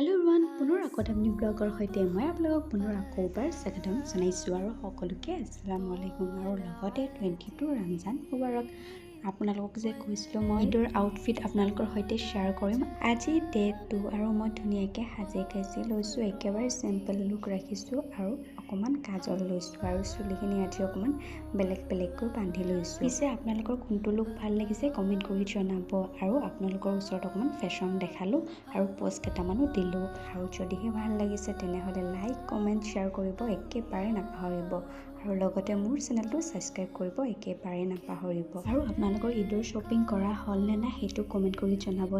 Hello' everyone, পুনৰ আকৌ আপুনি ব্লগৰ সৈতে মই আপোনালোকক পুনৰ আকৌ এবাৰ স্বাগতম জনাইছোঁ আৰু সকলোকে আসসালামু আলাইকুম আৰু লগতে 22 ৰমজান মুবাৰক। আপোনালোকক যে কৈছিলোঁ মই ঈদৰ আউটফিট আপোনালোকৰ সৈতে শ্বেয়াৰ কৰিম। আজি ডে 2 আৰু মই ধুনীয়াকৈ সাজি কাচি লৈছোঁ, একেবাৰে চিম্পল লুক ৰাখিছোঁ আৰু অকণমান কাজল লৈছোঁ আৰু চুলিখিনি আজি অকণমান বেলেগকৈ বান্ধি লৈছোঁ। পিছে আপোনালোকৰ কোনটো লুক ভাল লাগিছে কমেণ্ট কৰি জনাব আৰু আপোনালোকৰ ওচৰত অকণমান ফেশ্বন দেখালোঁ আৰু প'ষ্ট কেইটামানো দিলোঁ। আৰু যদিহে ভাল লাগিছে তেনেহ'লে লাইক কমেণ্ট শ্বেয়াৰ কৰিব একেবাৰে নাপাহৰিব আৰু লগতে মোৰ চেনেলটো ছাবস্ক্ৰাইব কৰিব একেবাৰে নাপাহৰিব। আৰু আপোনালোকৰ ঈদৰ শ্বপিং কৰা হ'ল নে নাই সেইটো কমেণ্ট কৰি জনাব।